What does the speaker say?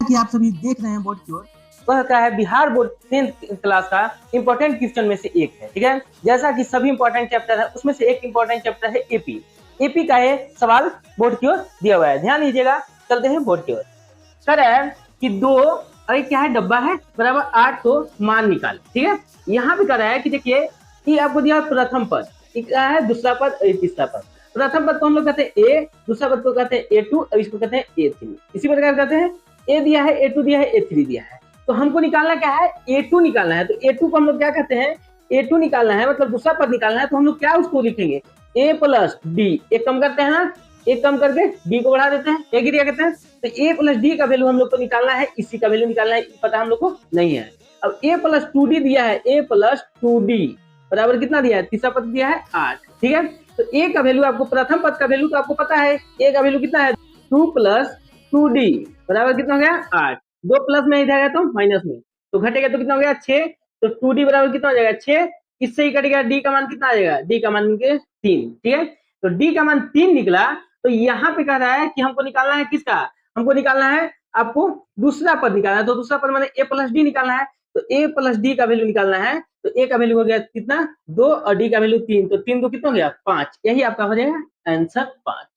कि आप सभी देख रहे हैं बोर्ड की ओर, वह क्या है बिहार बोर्ड 10th क्लास का इंपॉर्टेंट क्वेश्चन में से एक है। ठीक है, जैसा कि सभी इंपॉर्टेंट चैप्टर है उसमें से एक इंपॉर्टेंट चैप्टर है एपी। एपी का ये सवाल बोर्ड की ओर दिया हुआ है, ध्यान दीजिएगा। चलते हैं बोर्ड की ओर। कह रहा है कि दो, अरे क्या है, डब्बा है बराबर 8 तो मान निकाल। ठीक है, यहाँ पे कह रहा है कि देखिए ये आपको दिया प्रथम पद, क्या है दूसरा पद, तीसरा पद। प्रथम पद को हम लोग कहते हैं ए, दूसरा पद को कहते हैं A2 और इसको कहते हैं A3। इसी प्रकार कहते हैं ए दिया है, A2 दिया है, A3 दिया है, तो हमको निकालना क्या है, A2 निकालना है। तो A2 को हम लोग क्या कहते हैं, A2 निकालना है मतलब दूसरा पद निकालना है, तो हम लोग क्या उसको लिखेंगे, A प्लस डी। एक कम करते हैं ना, एक कम करके डी को बढ़ा देते हैं, एक क्या कहते हैं। तो ए प्लस डी का वैल्यू हम लोग को निकालना है, इसी का वैल्यू निकालना है, पता हम लोग को नहीं है। अब ए प्लस 2D दिया है, ए प्लस 2D बराबर कितना दिया है, तीसरा पद दिया है 8। ठीक है, तो ए का वैल्यू आपको, प्रथम पद का वैल्यू तो आपको पता है, ए का वैल्यू कितना है 2 प्लस 2D बराबर कितना हो गया 8। 2 प्लस में इधर है तो माइनस में, तो घटेगा तो कितना हो गया 6। तो 2D बराबर कितना हो जाएगा 6, इससे ही कटेगा, डी का मान कितना आ जाएगा, डी का मान 3। ठीक है, तो डी का मान 3 निकला। तो यहाँ पे कह रहा है कि हमको निकालना है किसका, हमको निकालना है आपको दूसरा पद निकालना है। तो दूसरा पद माने ए प्लस डी निकालना है, तो ए प्लस डी का वैल्यू निकालना है। तो ए का वैल्यू हो गया कितना 2 और डी का वैल्यू 3, तो 3 2 कितना हो गया 5। यही आपका हो जाएगा आंसर 5।